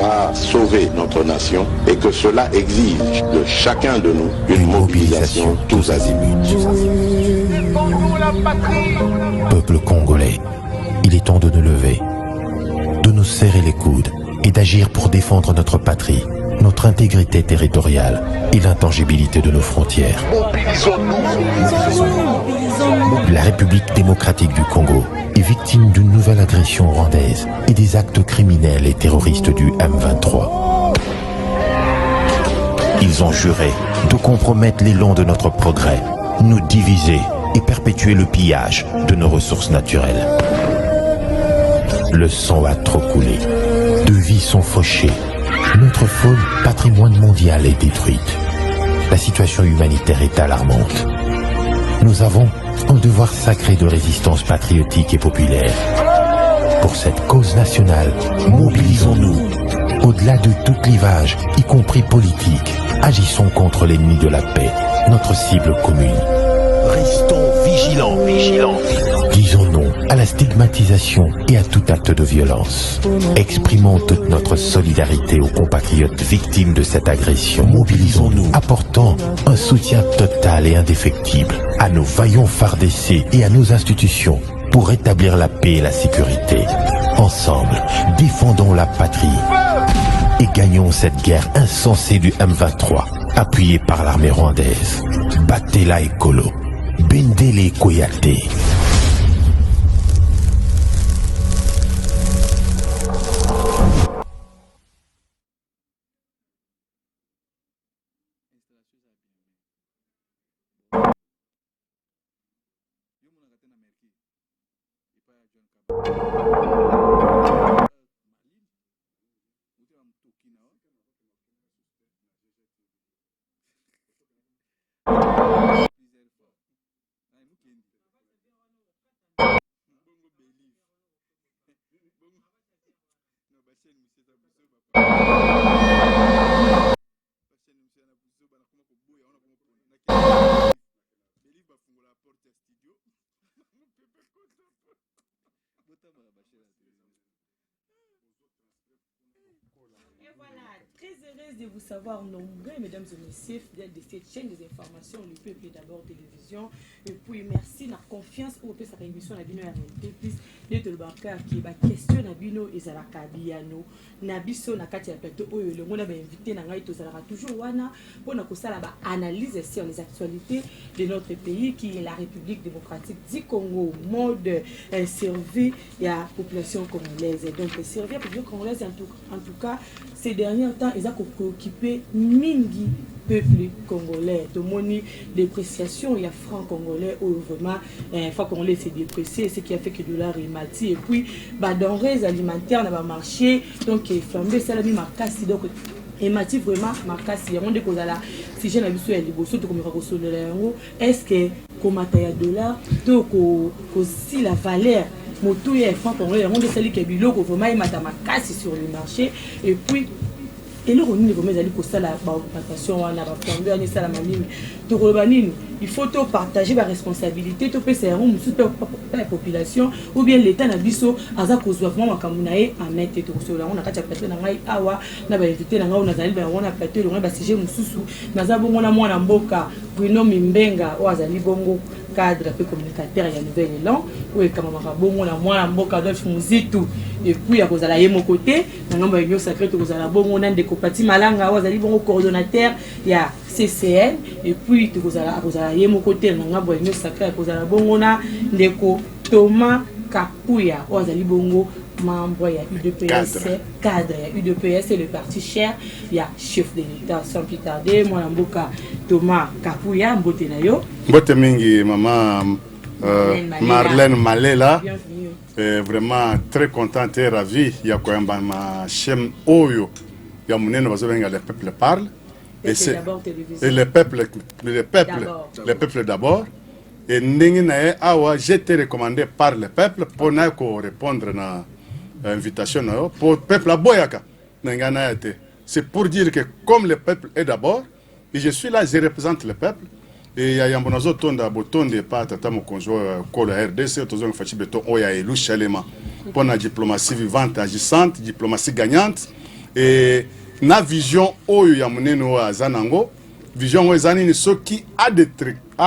pouvoir sauver notre nation et que cela exige de chacun de nous une mobilisation tous azimuts. Peuple congolais, il est temps de nous lever, de nous serrer les coudes et d'agir pour défendre notre patrie, notre intégrité territoriale et l'intangibilité de nos frontières. La République démocratique du Congo est victime d'une nouvelle agression rwandaise et des actes criminels et terroristes du M23. Ils ont juré de compromettre l'élan de notre progrès, nous diviser et perpétuer le pillage de nos ressources naturelles. Le sang a trop coulé, de vies sont fauchées, notre faune, patrimoine mondial, est détruite. La situation humanitaire est alarmante. Nous avons un devoir sacré de résistance patriotique et populaire. Pour cette cause nationale, mobilisons-nous. Au-delà de tout clivage, y compris politique, agissons contre l'ennemi de la paix, notre cible commune. Restons vigilants. Disons non à la stigmatisation et à tout acte de violence. Exprimons toute notre solidarité aux compatriotes victimes de cette agression. Mobilisons-nous, apportant un soutien total et indéfectible à nos vaillants FARDC et à nos institutions pour rétablir la paix et la sécurité. Ensemble, défendons la patrie et gagnons cette guerre insensée du M23, appuyée par l'armée rwandaise. Battez-la écolo. Bendele Koyate. Et voilà, très heureuse de vous savoir nombreux, mesdames et messieurs, fidèles de cette chaîne des informations, le peuple d'abord télévision. Et puis merci, la confiance au peu sa émission, la bino et réalité, plus de le bancaire qui est question, la bino et la kabiano, nabiso, na katia plateau, le monde a invité, n'a pas été toujours wana, pour nous analyse sur les actualités de notre pays, qui est la République démocratique du Congo, mode servi à la population congolaise. Donc, servir à la population congolaise, en tout cas, ces derniers temps, ils ont préoccupé mingi peuple congolais. De moni dépréciation, il y a franc congolais où vraiment franc congolais s'est déprécié, ce qui a fait que le dollar est mati. Et puis, denrées alimentaires n'a pas marché, donc flambé, ça l'a mis ma casse. Donc, et mati vraiment ma casse. On dit que si j'ai l'habitude à l'ébosso, tu comprends que est-ce que comme à dollar, donc aussi la valeur moto et franc congolais, on dit celle qui est biloko vraiment il m'a ma casse sur le marché. Et puis et le revenu de mes amis pour ça la augmentation on a flambé on est ça la mamine tout rebanine il faut tout partager la responsabilité tout peut c'est un la population ou bien l'état na biso aza kozwa vraiment makamunae a mettre tout sur là on a kacha plateau na ngai awa na ba invité na ngai on a zali ba on a plateau on ba sujet mususu na za bongo na mwana mboka Bruno Mimbenga o azali bongo cadre peu communicateur ya Nouvel Élan ou e kama bongo na mwana mboka Adolphe Muzitu et puis à kozala ye mon côté na ngamba yo sacré to kozala bongo na ndeko Pati Malanga o azali bongo coordonnateur ya CCN et puis to kozala ye mon côté na ngamba yo sacré kozala bongo na ndeko Thomas Kapuya o azali bongo membre ya UDPS cadre ya UDPS et le parti cher ya chef de l'État sans plus tarder mwana mboka Thomas Kapuya mbote na yo mbote mingi maman Marlène Malela vraiment très contente et ravie ya koyamba ma chaîne oyo ya munene bazobenga le peuple parle et c'est le peuple d'abord et ndenge na awa j'étais recommandé par le peuple pour na ko répondre na invitation pour le peuple à Boyaka. C'est pour dire que comme le peuple est d'abord, et je suis là, je représente le peuple, et il y a un bon tonda botonde pas tata mon conjoint Kolo RDC, tous les fachi beton oya elu chalema pour la diplomatie vivante, agissante, diplomatie gagnante, et na vision oyo ya muneno azanango vision oyo ezani ni soki a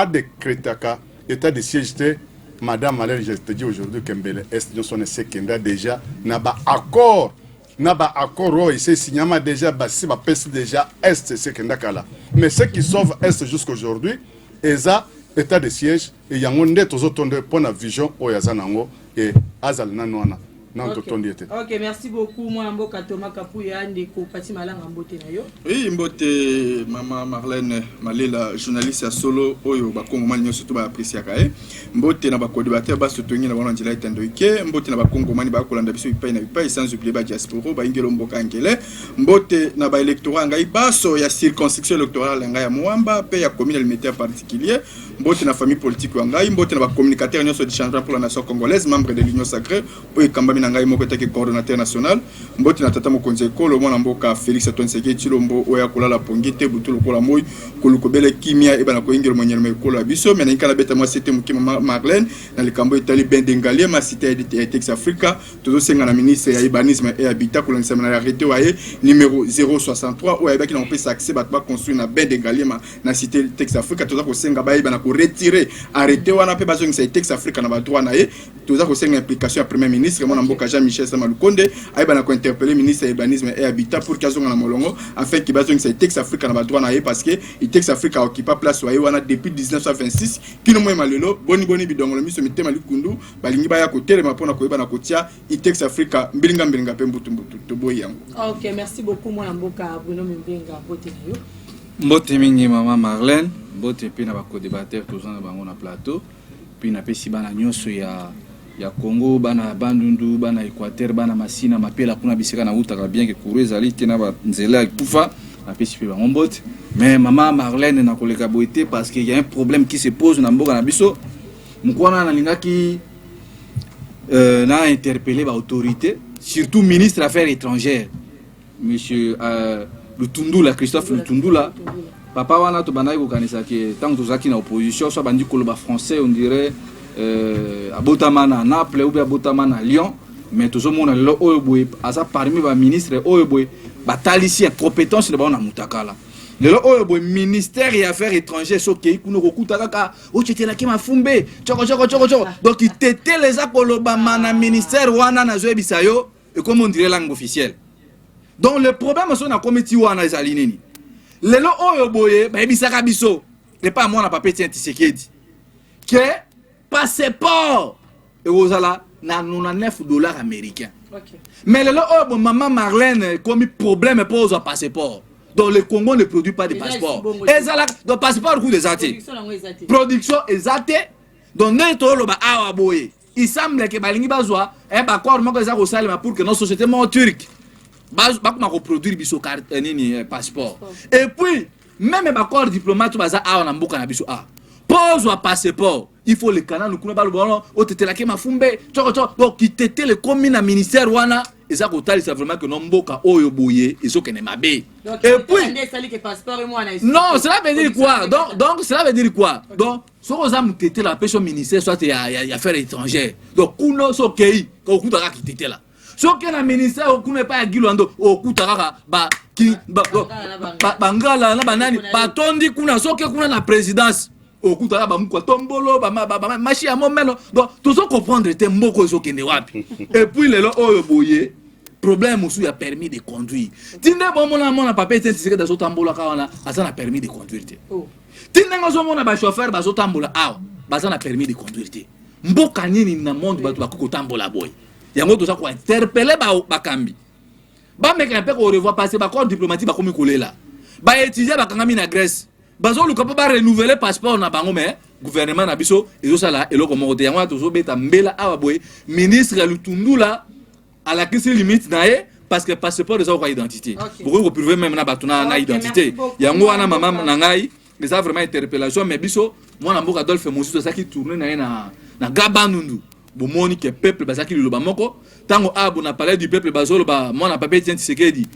décrétaka état de siège te madame Alain, je te dis aujourd'hui que Mbele Est nous sommes sekenda déjà na ba accord oyo ici signama déjà basi ba pesi déjà Est sekenda kala mais ce qui sauve Est jusqu'à aujourd'hui eza état de siège et yango nde tozotonde pour na vision oyo azanango et azal nanwana. Ok, merci beaucoup. Moi, Mboka Thomas Kapouya, Ndeko Pati Malanga Mbote Nayo. Oui, Mbote, Maman Marlène Malela, journaliste à Solo, Oyo, Bakongo Mani, surtout apprécié à Kaye. Mbote n'a pas co-débatteur, bas soutenir la Wanandila et Tendoike. Mbote n'a pas Congo Mani, Bakolanda Biso, il pas, sans oublier Ba Diasporo, Ba Ingelo Mboka Angele. Mbote n'a pas électorat Ngaï Basso, il y a circonscription électorale Ngaï Mwamba, paye à commune alimentaire particulier. Mbote n'a famille politique Ngaï, Mbote n'a pas communicateur sur du changement pour la nation congolaise, membre de l'Union sacrée, Oyo Kambami Nangaï Moko Teke coordonnateur national. Mbote n'a tata Mokonzeko, le mwana Mboka Félix Atonseke, Chilombo, Oya Kola la Pongite, Butulu Kola Moy, Kolukobele Kimia, et Banako Ingel Monyelme Kola Biso, mais n'a bête à moi c'était Mukima Marlène, dans le Cambo Italie Bendengalie, ma cité de Tex Africa, tout ce la ministre et urbanisme et habitat, pour l'ensemble arrêté, numéro 063, où il y a qui n'ont pas accès, à construire une Bendengalie, na cité Tex Africa, tout ça pour Sengabaye, Banako retirer, arrêter, ou on a pas besoin que c'est Tex Africa, n'a pas droit naïe, tout ça pour une implication à Premier ministre, mon Mboka Jean-Michel Samalukonde, a interpellé le ministre de l'urbanisme et habitat pour qu'il y ait un molongo, afin qu'il y ait un Tex Africa, n'a pas droit naïe, parce que le Tex Africa occupe place, depuis 1926, qui nous m'a lelo, boni bidongo, le ministre Mitema Lukundu, balingi baya côté, le mapona koyeba na kotia, il Tex Africa, mbilinga pembutu boyango. Ok, merci beaucoup, moi Mboka Bruno Mbenga Bote Nayo. Mbote mingi Maman Marlène, Mbote pe na ba co-débatteur tous na bango na plateau, puis na pesi bana nyonso ya Congo, bana Bandundu, bana Équateur, bana Masina, mapela kuna bisika na utaka bien que couru ezali te na ba nzela ekufa, na pesi pe bango Mbote. Mais Maman Marlène na koleka boité parce qu'il y a un problème qui se pose na mboka na biso. Mukwana na lingaki na interpellé ba autorité, surtout ministre des Affaires étrangères, monsieur Lutundula, Christophe Lutundula. Papa wana to banayi ko kanisa ke tant que zaki na opposition soit bandi koloba français on dirait abotama na Naples ou bien abotama na Lyon, mais tout ce monde là oyo boy asa parmi ba ministre oyo boy batalisi incompétence de ba na mutakala. Le oyo boy ministère des Affaires étrangères soki kuno kokuta kaka o tchetela ki mafumbe choko donc il tete les akoloba mana ministère wana na zo bisayo et comme on dirait langue officielle. Donc le problème c'est na comité wana ezali nini. Lelo oyo boye ba ebisaka biso et pas moi na papier Tshisekedi que passeport et ozala na $99 américains. Okay. Mais lelo oyo Maman Marlène comme problème pose un passeport. Donc le Congo ne produit pas de passeport. Et ça donc passeport le coup des athées. Production exacte. Donc neto lo ba awa boye. Il semble que balingi bazwa e ba corps moko za ko salima pour que nos sociétés mon turc ba kuma ko produire biso carte nini passeport. Et puis même ba corps diplomate baza awa na mboka na biso a. Pose un passeport. Il faut le canal nous kuna ba le bon o tetela ke mafumbe. Donc qui tete le commune à ministère wana et ça c'est vraiment que non mboka oyo boye et so kene mabe. Et puis non, cela veut dire quoi? Donc cela veut dire quoi? Donc so oza mutete la pêche au ministère soit il y a affaires étrangères. Donc kuno so kei ko kutaka ki tete la. So que na ministère okuno pas agilwando o kutaka ba ki bangala na banani batondi kuna so ke kuna na présidence o kutaka ba mukwa tombolo ba machi ya momelo. Donc tout ça comprendre te mboko so kene wapi. Et puis lelo oyo boye problème aussi a permis de conduire. Tinde bon mon papa tient c'est que dans tambola kawana ça a permis de conduire. Tinde ngazo mon ba chauffeur ba tambola ah ça a permis de conduire. Mboka nini na monde ba ko tambola boy. Yango to ça ko interpeller ba kambi. Ba meka pe ko revoir passer ba corps diplomatique ba komi kolela. Ba étudier ba kangami na Grèce. Bazo lu ko ba renouveler passeport na bango mais gouvernement na biso ezo sala eloko moko te yango to zo beta mbela awa boy ministre Lutundula à la crise limite nae parce que passeport des autres identité. Pourquoi vous pouvez même na batuna na identité. Yango wana maman na ngai mais ça vraiment interpellation mais biso moi na mboka Adolphe Mosito ça qui tourner na Gabandundu. Bomoni que peuple basaki loba moko tango abu na parler du peuple bazolo ba moi na papier Tshisekedi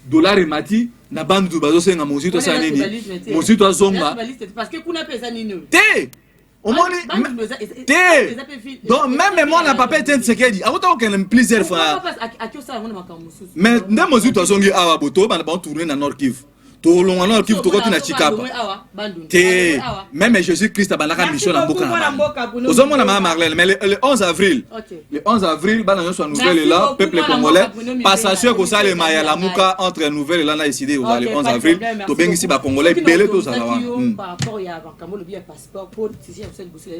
dollar et mati na bandu bazo senga Mosito ça nini Mosito azonga parce que kuna pesa nini te Donc même moi n'a pas pété un secret. A autant qu'on aime plusieurs fois. Mais dans mes autres songi awa boto ba tourner dans Nord Kivu. To longa Nord Kivu to ko na Chikapa. Té même Jésus-Christ a banaka mission na mboka. Ozomona ma Marlène mais le 11 avril. Le 11 avril ba na soit nouvelle là peuple congolais passation ko ça le maya la muka entre nouvelle là na décidé au le 11 avril to bengi ici ba congolais belé to ça là. Par rapport il y a Kamolo bien passeport pour si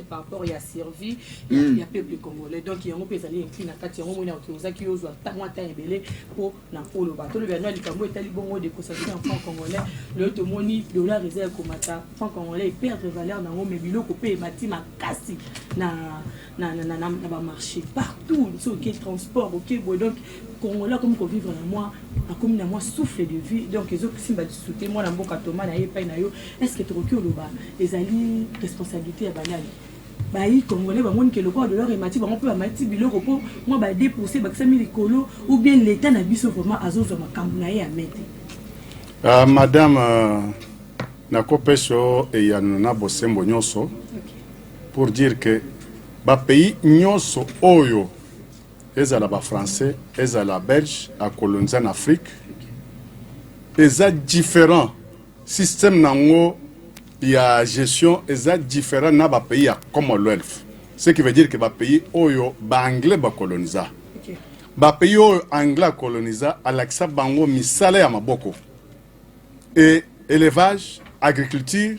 par rapport il y a servi il y a peuple congolais donc il y a un peu ça inclus na kati on mona ko za ki ozo tangwa ta ebele pour na polo ba to le bien le Kambo etali bongo de concession en franc congolais le tomoni dollar réserve komata franc congolais perdre valeur na ngombe biloko pe mati makasi na ba marché partout sur le transport OK donc congolais comme qu'on vivre na moi comme na moi souffle de vie donc les autres simba souté moi na mboka toma na yepa na yo est-ce que tu recule ou ba les alliés responsabilité à banali ba yi congolais ba moni que le corps de leur mati ba on peut mati biloko po moi ba dépousser ba 5000 likolo ou bien l'état na biso vraiment azozo makambu na ye a mettre madame Nakopeso et Yanuna Bosembo Nyoso pour dire que ba pays Nyoso Oyo ezala ba français ezala belge a colonisé en Afrique eza différent système nango ya gestion eza différent na ba pays ya Commonwealth ce qui veut dire que ba pays Oyo ba anglais ba colonisa ba pays Oyo anglais colonisa alakisa bango misala ya maboko et élevage, agriculture,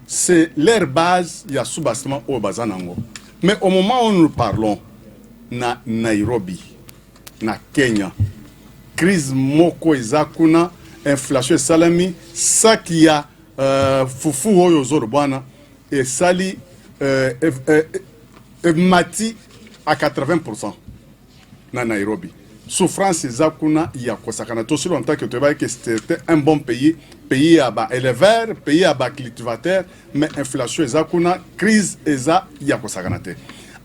c'est leur base, il y a sous-bassement au Bazanango. Mais au moment où nous parlons, na Nairobi, na Kenya, crise moko ezakuna, inflation salami, ça qui a fufu oyo zorobana, et sali mati à 80% na Nairobi. Souffrance ezakuna ya kosakana to sur longtemps que tu vois que c'était un bon pays à bas éleveur pays à bas cultivateur mais inflation ezakuna crise eza ya kosakana te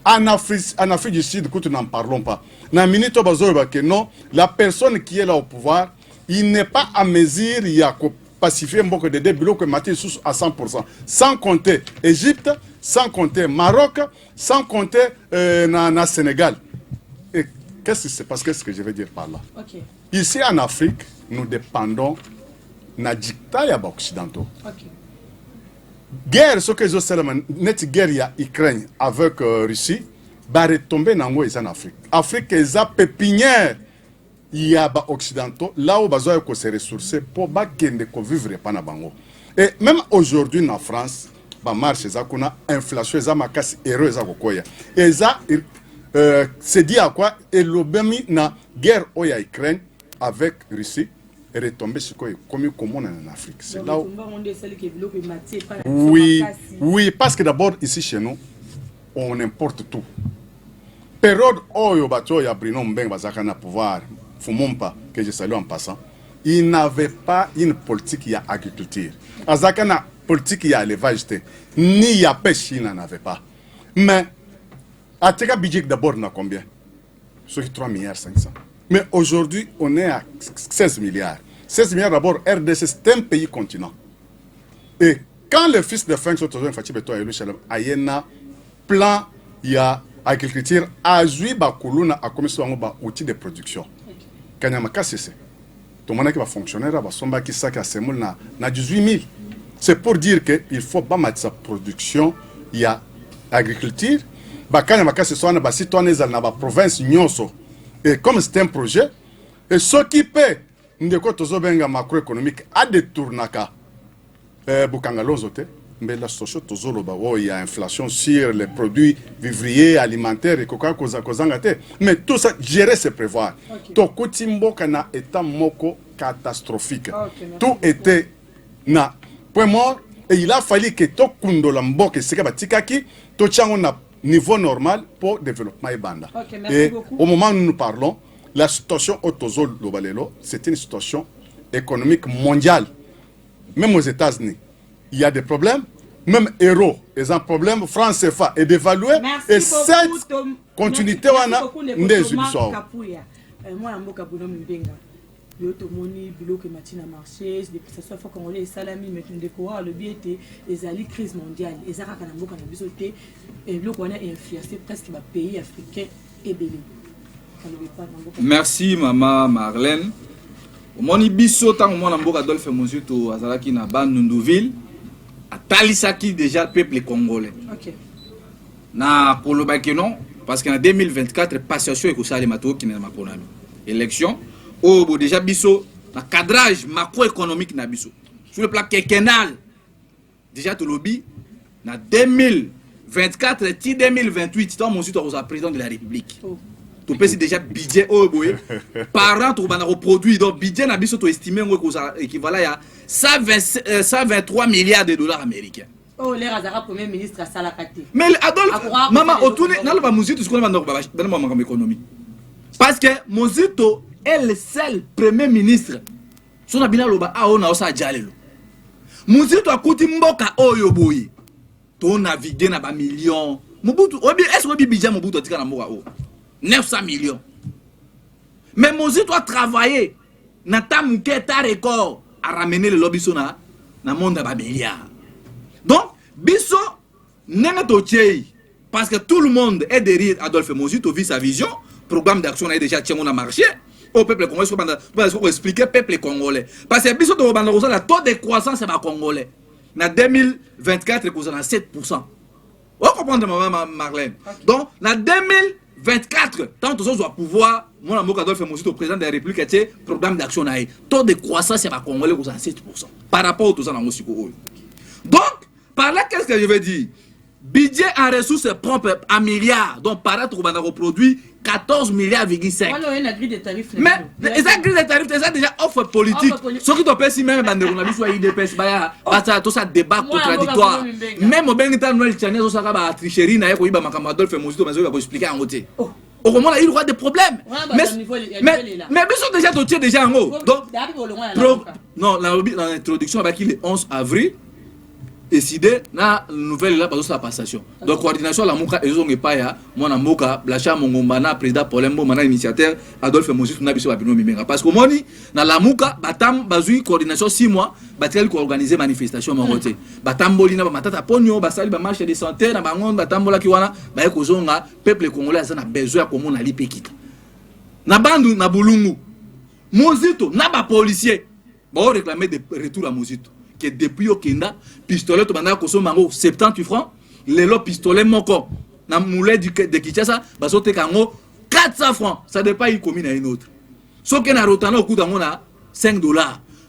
en Afrique du Sud que nous n'en parlons pas na minute bazoba que non la personne qui est là au pouvoir il n'est pas à mesure ya ko pacifier mboko de débilo que matin sous à 100% sans compter Égypte sans compter Maroc sans compter na Sénégal. Qu'est-ce que c'est? Parce que ce que je veux dire par là. Okay. Ici en Afrique, nous dépendons na dictat ya occidentaux. Okay. Guerre, ce que je sais, net guerre ya Ukraine avec Russie, va retomber nango en Afrique. Afrique est a pépinière ya ba occidentaux là où bazoya ko se ressourcer pour ba kende ko vivre pas na bango. Et même aujourd'hui en France, ba marche za kuna inflation za makasi heureuse za kokoya. Et ça c'est dit à quoi et l'obémi na guerre oya Ukraine avec Russie est retombé sur quoi comme on en Afrique. C'est là où... Oui, parce que d'abord ici chez nous, on importe tout. Période oyo bato ya Bruno Mbengue bazaka na pouvoir, Fumumpa que je salue en passant, il n'avait pas une politique ya agriculture. Azaka na politique ya élevage ni ya pêche il n'en avait pas. Mais Ateka budget d'abord n'a combien? Sur 3 milliards 500. Mais aujourd'hui, on est à 16 milliards. 16 milliards d'abord, RDC, c'est un pays continent. Et quand le fils de Frank Sotozo Fati Beto et Louis Ayena plan il y a agriculture a joué bakuluna a commission ba outil de production. Kanyamaka c'est tout le monde qui va fonctionner là, somba qui ça qui a semul na 18 000. C'est pour dire que il faut pas mettre sa production il y a agriculture. Bakanya makasi soit na citoyen na ba province nyonso et comme c'est un projet et ce qui paie ndeko tozo benga macroéconomique a détournaka bukanga lozote mais la socio tozo loba il y a inflation sur les produits vivriers alimentaires et koka kozanga te mais tout ça gérer c'est prévoir to kutimboka na état moko catastrophique tout était na point mort et il a fallu que to kundola mboka sika batikaki to chango na niveau normal pour développement et banda. Et beaucoup. Au moment où nous parlons, la situation au Tozo Lobalelo, c'est une situation économique mondiale. Même aux États-Unis, il y a des problèmes. Même Euro est un problème. France CFA est dévalué. Et cette continuité, on a des solutions. Moi, Biotomoni, Bilo que Matina marché, des prestations fois congolais et salami, mais nous décorons le biais des alliés crise mondiale. Et Zara Kanambo Kanabisoté, et Bilo qu'on a influencé presque le pays africain et belé. Merci maman Marlène. Moni biso tant mon amboka Adolphe Mozito azalaki na Bandunduville atalisaki déjà peuple congolais. OK. Na kolobaki non parce que en 2024 passation ekosali mato ki na makonami. Élection au déjà biso na cadrage macroéconomique na biso. Sur le plan quinquennal déjà to lobby na 2024 et 2028 tant Mozito aza président de la République. Oh. Tu peux déjà budget par an tu vas reproduire donc budget na biso to estimer équivalent à 123 milliards de dollars américains. Oh les razara premier ministre à Salakati. Mais Adolphe maman autourne na ba Mozito ce qu'on va dans économie. Parce que Mozito est le seul premier ministre son abina loba a ona osa jalelo. Mozito akuti mboka oyo boye. To naviguer na ba millions. Mobutu obi est-ce que budget Mobutu tika na mboka o 900 millions. Mais Mozito a travaillé na tamuke ta record à ramener le lobby sona na monde ba milliards. Donc biso nene to tchei parce que tout le monde est derrière Adolphe Mozito vit sa vision, programme d'action a déjà tient on a marché au peuple congolais pour expliquer peuple congolais parce que biso to banda la taux de croissance ba congolais na 2024 ko na 7%. Vous comprenez maman Marlène. Okay. Donc na 2024, tant que ça pouvoir, mon amour Adolphe Mozito, président de la République, a programme d'action. Taux de croissance c'est congolais à 7% par rapport au tout ça dans mon psycho. Donc, par là, qu'est-ce que je veux dire? Budget en ressources propres à milliards, donc par là, on va reproduire 14 milliards,5. Mais, ça grille de tarifs, c'est déjà offre politique. Ce qui te paye si même, on a vu soit IDPS, tout ça débat contradictoire. Même au Bénitan Noël Chanel, ça va tricherie, n'a pas eu Adolphe Mozito, mais je vais vous expliquer en côté. Au moment là, il y aura des problèmes. Mais ils sont déjà dotés déjà en haut. Donc, non, l'introduction avec le 11 avril. Décidé na nouvelle là parce que la passation donc coordination la muka ezonge pa ya mwana mboka Blacha Mongombana président Polembo mana initiateur Adolphe Mozito na biso babino mimenga parce que moni na la muka batam bazui coordination 6 mois batel ko organiser manifestation mongote batamboli na ba matata ponyo basali ba marche de santé na bangon batambola ki wana ba ekozonga peuple congolais a besoin comme on a lipekita na bandu na bulungu Mozito na ba policier ba réclamer de retour à Mozito que depuis au Kenda, pistolet to banda koso mango 70 francs, lelo pistolet moko na moulin de Kinshasa, basote kango 400 francs, ça dépend une commune à une autre. So que na rotana au coup d'ango na $5.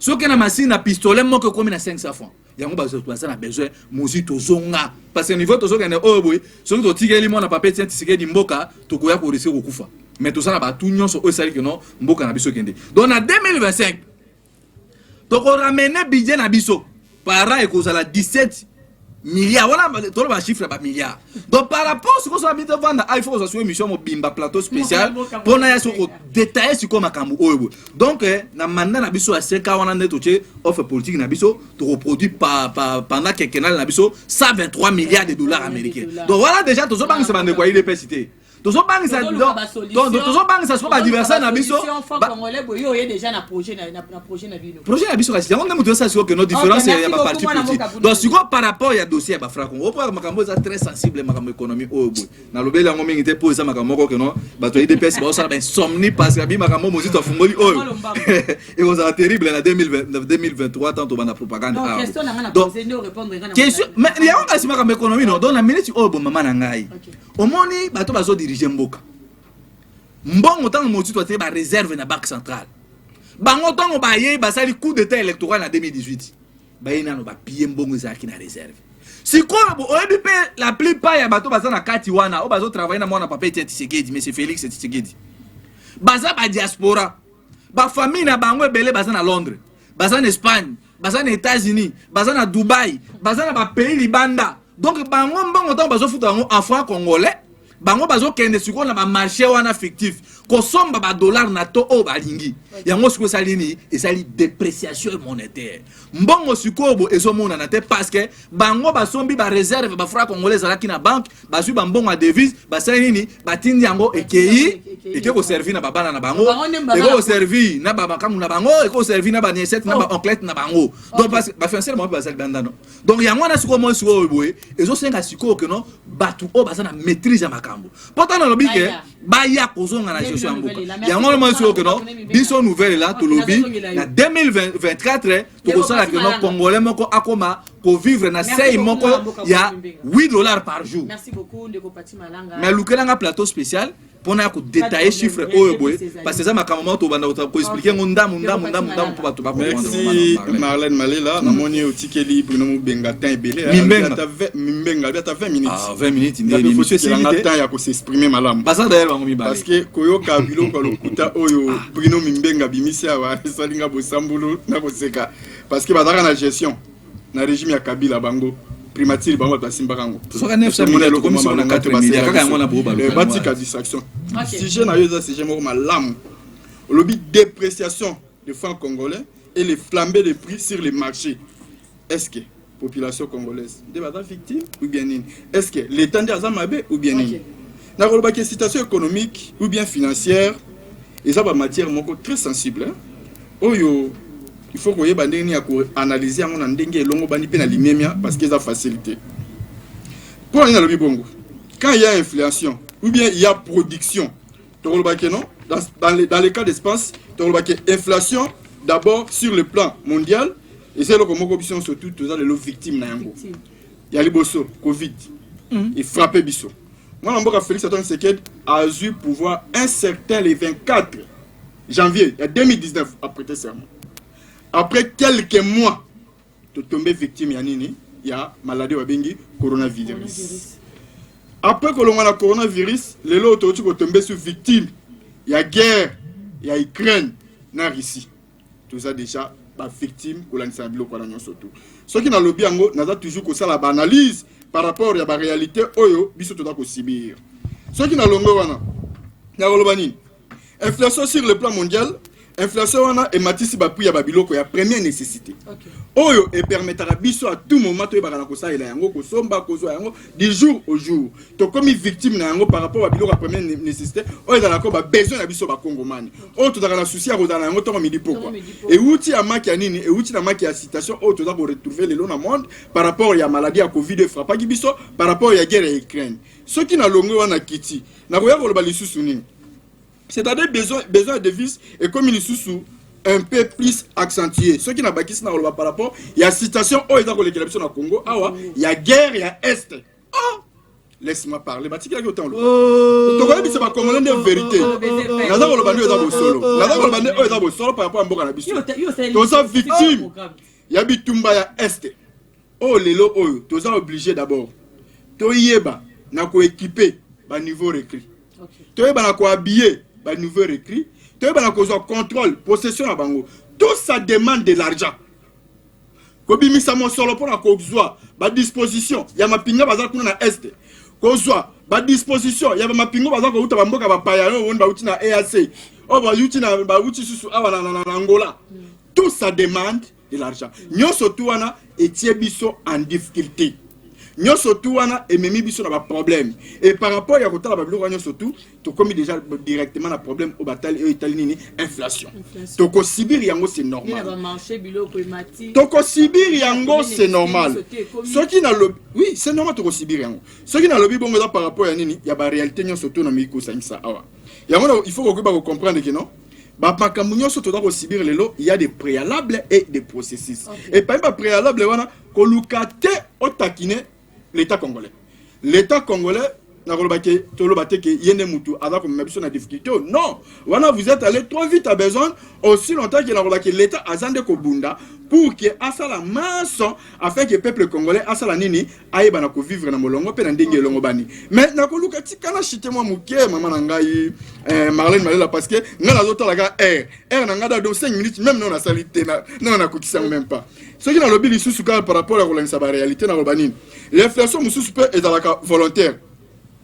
So que na machine na pistolet moko commune à 500 francs. Yango basoto ça na besoin Mozito zonga parce que niveau to so kene oh boy, so to tigeli mo na papier tiens tisike di mboka to koya ko risque ko kufa. Mais tout ça na ba tout nyon so o sali que non mboka na biso kende. Donc en 2025 donc on ramène budget na biso par an et cause à la 17 milliards voilà tout le chiffre ba milliards donc par rapport à ce qu'on s'habite vendre il faut que ça soit émission mo bimba plateau spécial pour na yaso détailler sur comme makambu oyo donc na mandat na biso à 5 ans on a netoché offre politique na biso to reproduit pendant quelques années na biso 123 milliards de dollars américains donc voilà déjà tout ça banque ça bande quoi il est pécité tout ça banque ça donc tout ça banque ça soit pas diverser na biso congolais boyo est déjà na projet na bino projet na biso kasi on a montré ça sur que nos différences il y a pas parti politique donc si quoi par rapport il y a dossier ba fra Congo pour makambo ça très sensible makambo économie oh boy na lobela ngo mingi te pour ça makambo ko non ba to IDPS ba ça ben somni parce que bi makambo Mozito fungoli oh et on a terrible en 2023 tant on a propagande donc question na répondre question mais il y a on kasi makambo économie non donc la minute oh bon maman na ngai omoni ba to bazo diriger mboka mbongo tant Mozito te ba réserve na banque centrale bango tant ba yé ba sali coup d'état électoral en 2018 ba yina no ba piller mbongo za ki na réserve si quoi la plupart ya bato baza na kati wana o bazo travailler na mwana papa Tshisekedi mais c'est Félix Tshisekedi baza ba diaspora ba famille na bango ebele baza na Londres baza na Espagne baza na États-Unis baza na Dubaï baza na ba pays libanda donc bango mbongo tant bazo futa en francs congolais bango bazokende sikoyo na bamarché wana fictif kosomba badollar na to oyo balingi yango sikoyo esali nini esali dépréciation monétaire mbongo sikoyo bo ezomonana te parce que bango basombi baréserve bafra congolais ezalaki na banque bazwi bambongo ya devise basali nini batindi yango ekei eke koservi na babana na bango eke koservi na babakamu na bango eke koservi na baniesete na baonclete na bango donc parce que bafiancere bango bazali bandano donc yango wana sikoyo moi sikoyo boye ezosenga sikoyo keno bato oyo baza na maîtrise ya makambo pourtant nalobi ke baya kozonga na gestion ya mboka yango moi sikoyo keno biso nouvelle là tolobi na 2024 tokosala keno congolais moko akoma vivre na sei moko ya $8 par jour. Merci beaucoup Ndeko Pati Malanga. Mais lukelanga plateau spécial pour na ko détailler chiffre oyo boy parce que ça makamama to banda ko expliquer ndamu pour bato ba comprendre. Merci Marlène Malela na moni otikeli Bruno Mubenga temps ebele Mimbenga ta 20 minutes. Ah 20 minutes ndeni monsieur Silité temps ya ko s'exprimer malamu. Basa d'ailleurs bango mi ba. Parce que koyoka biloko lokuta oyo Bruno Mimbenga bimisi awa salinga bosambulu na boseka parce que bazaka na gestion na régime ya Kabila bango primature bango basimba kango soka 900 millions comme sur na 4 millions kaka ngona boba batika distraction sujet na yoza sujet moko malamu lobby dépréciation de francs congolais et les flambées de prix sur les marchés. Est-ce que population congolaise de bata victime ou bien nini? Est-ce que l'état de Azamabe ou bien nini? Na kolba que situation économique ou bien financière et ça va matière moko très sensible oyo il faut que vous analyser en ndenge longo bani pe na limemia parce que ça facilité. Pour aller dans le bongo, quand il y a inflation ou bien il y a production, dans les cas d'espace, inflation d'abord sur le plan mondial et c'est là que mon option surtout tous les victimes na yango. Il y a les bosso Covid, il frappé biso. Moi l'amboka Félix Antoine Tshisekedi a eu pouvoir un certain le 24 janvier 2019 après tes serments. Après quelques mois, tu tombes victime il y a maladie wabengi coronavirus. Après que l'on a le coronavirus, les autres tu tombes sur victime. Il y a guerre, il y a Ukraine, na Russie. Tout ça déjà ba victime ko la nsabilo ko la surtout. Ce qui na lobby ango na toujours ko ça la analyse par rapport à la réalité oyo biso to da ko sibir. Ce qui na longo wana na kolobani. Inflation sur le plan mondial. Inflation wana et matisi ba prix ya babiloko ya première nécessité. Oyo et permettra biso à tout moment to ba kana ko sa ila yango ko somba ko zo yango du jour au jour. To comme victime na yango par rapport à babiloko ya première nécessité, oyo dans ko ba besoin na biso ba kongomani. Oyo to na souci ya ko dans yango to midi pourquoi. Et outi ya maki ya nini et outi na maki ya citation oyo to da ko retrouver le long na monde par rapport ya maladie ya Covid frappa ki biso par rapport ya guerre ya Ukraine. Ce qui na longo wana kiti na ko ya ko ba lisusu nini. C'est-à-dire besoin de devises et comme il sous un peu plus accentué. Ce qui n'a pas quitté par rapport, il y a situation où il y a l'élection au Congo, il y a guerre, il y a est. Oh, laisse-moi parler. Tu vois, c'est pas comme une vérité. Par rapport à Mboka victime. Il y a bitumba ya est. Oh lelo oh, tu es obligé d'abord. Tu yeba na ko équiper ba niveau recrit. Tu yeba na ko habiller ba nouveau recrit, tu as besoin contrôle, possession à bango. Tout ça demande de l'argent. Kobi misa mo solo pour la kozwa, ba disposition, ya mapinga bazal kuna na est. Kozwa, ba disposition, ya mapinga bazal ko uta ba mboka ba payano on ba uti na EAC. O ba uti na ba uti susu awa na Angola. Tout ça demande de l'argent. Nyoso tu wana etie biso en difficulté. Nous surtout et même biso na problème et par rapport à côté la babilo nous surtout to comme déjà directement la problème au bataille italien inflation to ko sibir yango c'est normal to ko sibir yango c'est normal ce qui na le oui c'est normal to ko sibir yango ce qui na lobby bongo par rapport à nini ya ba réalité nous surtout na miko ça awa yango il faut que ba comprendre que non ba pakamunyo surtout dans ko sibir lelo il y a des préalables et des processus et pas préalable wana ko lukate o takine l'État congolais. L'État congolais, n'a pas que yene mutu avec comme mission na difficulté. Non, voilà vous êtes allé trop vite à besoin aussi longtemps que l'État a zande ko bunda pour que asa la maçon afin que le peuple congolais asa la nini aye bana ko vivre na molongo pe na ndenge longo bani. Mais na ko luka tikana chite moi muke maman ngai Marlène Malela parce que ngala zota la ga na ngada do 5 minutes même non na salité non na ko kisa même pas. Ce qui dans le bilan sous par rapport à la réalité na robani. L'inflation mususu peut être volontaire.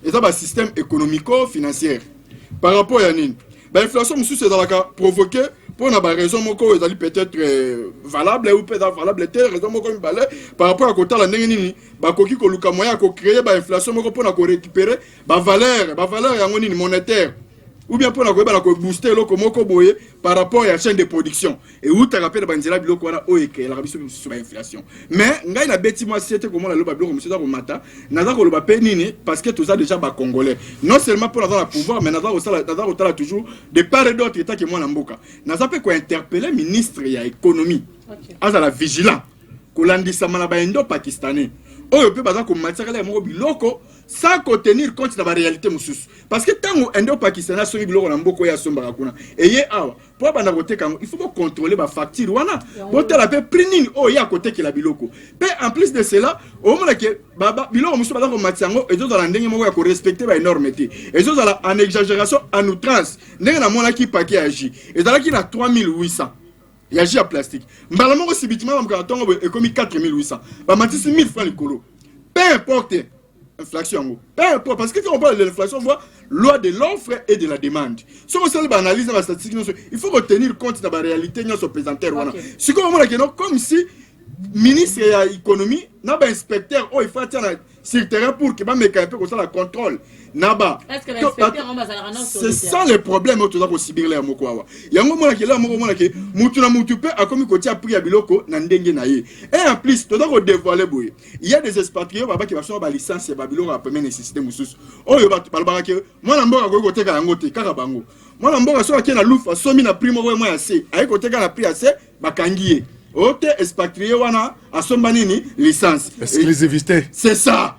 eza ba système économico-financier. Par rapport à nini, ba inflation mususu ezalaka provoqué pour na ba raison moko ezali peut-être valable ou peut-être valable te raison moko mibale par rapport à kotala ndenge nini ba koki ko luka moya ko créer ba inflation moko pour na ko récupérer ba valeur yango nini monétaire ou bien pour na ko booster loko moko boye par rapport à la chaîne de production et où tu rappelles banzela biloko wana oeke la biso sur inflation mais ngai na beti moi c'était comment la loba biloko monsieur da ko mata naza ko loba pe nini parce que tout ça déjà ba congolais non seulement pour avoir le pouvoir mais naza ko tala toujours de part et d'autre état que moi na mboka naza pe ko interpeller ministre ya économie aza la vigilant ko landisa mana ba indo pakistanais oyo pe baza ko matsakala moko biloko sans tenir compte de la réalité mususu parce que tant indo pakistanais so biloko na mboko ya somba kuna eye awa pour bana côté kango il faut contrôler ba facture wana pour te la paix prix nini oh ya côté que la biloko pe en plus de cela au moment que baba biloko mususu baza ko matsango ezo za ndenge moko ya ko respecter ba énormité ezo za en exagération en outrance ndenge na mona ki paquet agi ezala ki na 3800 il y a déjà plastique. Mbalamoko sibitima ba mkatongo ekomi 4800. Ba matisi 1000 francs likolo. Peu importe inflation. Peu importe parce que quand on parle de l'inflation, on voit loi de l'offre et de la demande. Si on se analyse la statistique, il faut retenir compte de la réalité de notre présentaire. Si comme si ministre de l'économie n'a pas inspecteur il faut être sur le terrain pour qu'il va mettre un peu comme ça le contrôle. Est-ce que l'inspecteur c'est ça le problème au toza ko sibir la moko awa. Yango mona ke la moko mona ke mutu na mutu pe akomi ko tia prix ya biloko na ndenge na ye. Et en plus toza ko dévoiler boye. Il y a des expatriés baba qui va faire ba licence ya ba biloko a première nécessité mususu. Oyo ba balbaka ke mona mboka ko teka yango te kaka bango. Mona mboka so akena lufa somi na prix moko moya se. Ayi ko teka na prix assez bakangiye. Ote expatrié wana asomba nini licence exclusivité c'est ça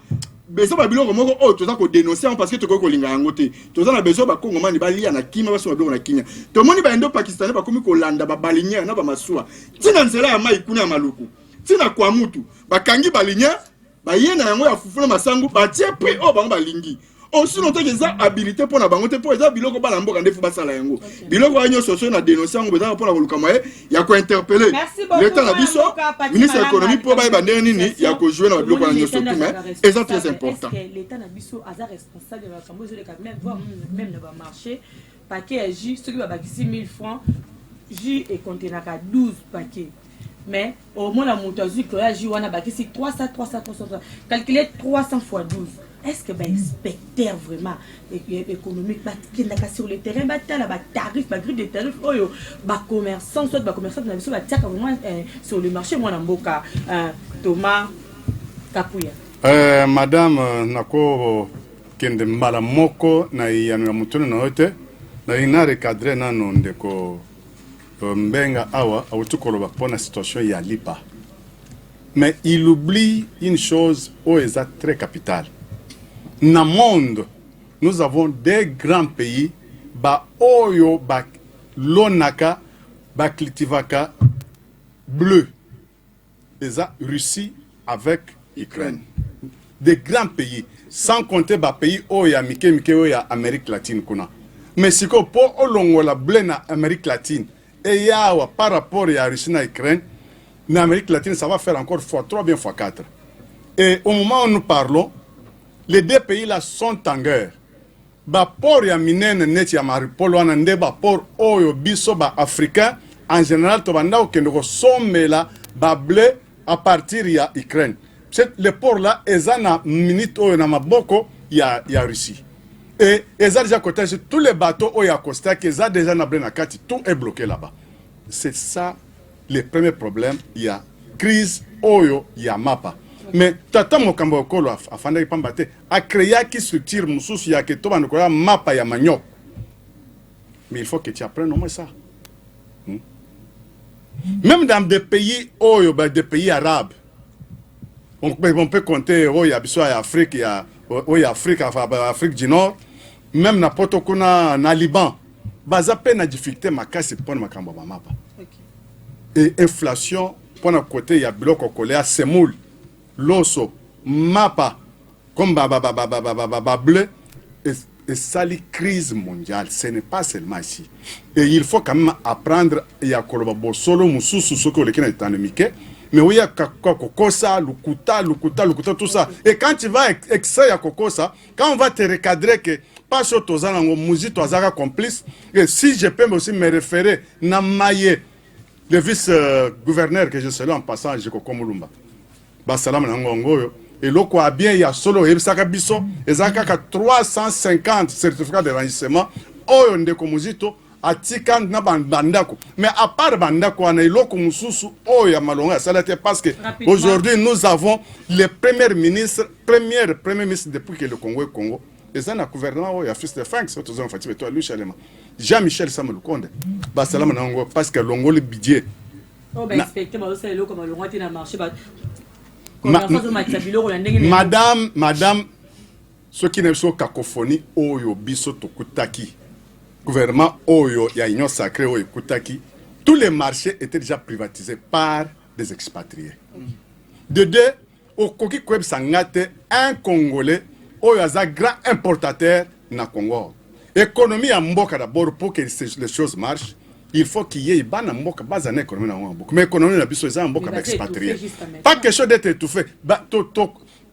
beso ba biloko moko o toza ko dénoncer parce que toko ko linga yango te toza na beso ba kongo mani ba lia na kima ba so ba biloko na kinya to moni ba indo pakistanais ba komi ko landa ba balinya na ba masua tina nzela ya mai kuna ya maluku tina kwa mutu ba kangi balinya ba yena yango ya fufuna masangu ba tie prix o ba lingi aussi longtemps que ça habilité pour na bango te pour ça biloko ba lamboka ndefu ba sala yango biloko anyo soso na dénoncer yango beza pour na koluka moye ya ko interpeller l'état na biso ministre de l'économie pour ba ndenge nini ya ko jouer na biloko anyo soso mais et ça très important l'état na biso aza responsable de la cambo de quand même na ba marché paquet J ce qui va bakisi 1000 francs J et contenant 12 paquets mais au moins la montagie que la J wana bakisi 300 calculer 300 fois 12. Est-ce que inspecteur vraiment économique qui est sur le terrain tarif grille de tarifs commerçant soit commerçant vraiment sur le marché moi mboka Thomas Kapuya madame nako kende mbala moko na yanu ya mutuna na hote na ina recadrer nano ndeko mbenga awa autukoloba pona situation ya lipa mais il oublie une chose très capitale. Dans le monde, nous avons des grands pays, Oyo, Lonaka, Klitivaka, bleu. Et ça, Russie avec Ukraine. Des grands pays, sans compter les pays Oya, Oya, Amérique latine. Mais si vous avez la bleu en Amérique latine, et par rapport à la Russie et Ukraine, en Amérique latine, ça va faire encore x3, bien x4. Et au moment où nous parlons, les deux pays là sont en guerre. Port ya minene neti ya maripolo wana nde port oyo biso africain en général to banda okende ko somela blé à partir ya Ukraine. Le port là ezana minute oyo na maboko ya Russie. Et eza déjà côté tous les bateaux oyo à Costa qui eza déjà na blé na kati tout est bloqué là-bas. C'est ça le premier problème, il y a crise oyo ya mapa. Mais tata mokambo okolo afanda ipambate a créé qui structure mususu ya keto ba nkola mapa ya manioc. Mais il faut que tu apprennes au moins ça. Même dans des pays oyo des pays arabes. On peut compter oyo biso ya Afrique ya oyo Afrique du Nord, même na potokuna na Liban. Baza pe na difficulté makasi pour makambo ba mapa. Et inflation pour na côté ya biloko kolea semoule. L'osso, mapa, comme bleu, et ça les crise mondiale. Ce n'est pas seulement ici. Et il faut quand même apprendre et à collaborer solo mususu ce que les Canadiens économiques Mais oui, il y a Kokosa, Lukuta, tout ça. Et quand tu vas extraire à Kokosa, quand on va te recadrer que pas sur Tozana, Mouzi, Tozara complice, et si je peux aussi me référer, Namaye, le vice-gouverneur que je salue en passant, Jekoko Mulumba. Basalam Nangongo, et l'oko a bien, il y a solo, et Saka Bisso, et Zaka 350 certificats de renseignement, Oyo Ndeko Mouzito, Atikan na bandako. Mais à part bandako, on a eu l'oko Moussousou, Oyo Malonga, ça l'était parce que aujourd'hui nous avons le premier ministre depuis que le Congo est Congo. Et ça, le gouvernement, il y a fils de Frank, c'est tout fait, toi, lui, Jean-Michel Samuel Konde. Basalam Nango, parce que l'ongo le budget. Oh, ben, inspecteur, c'est le comme l'ongo a marché. Madame, ce qui n'est pas cacophonie, Oyo Biso Tokutaki, gouvernement Oyo, il y a union sacrée Oyo Kutaki, tous les marchés étaient déjà privatisés par des expatriés. De deux, au Koki Kweb Sangate, un Congolais, Oyo a un grand importateur na Congo. Économie à Mboka d'abord, pour que les choses marchent, il faut qu'il y ait une Mboka, base en économie dans Mboka. Mais l'économie n'a pas besoin de Mboka expatrié. Pas quelque chose d'être étouffé.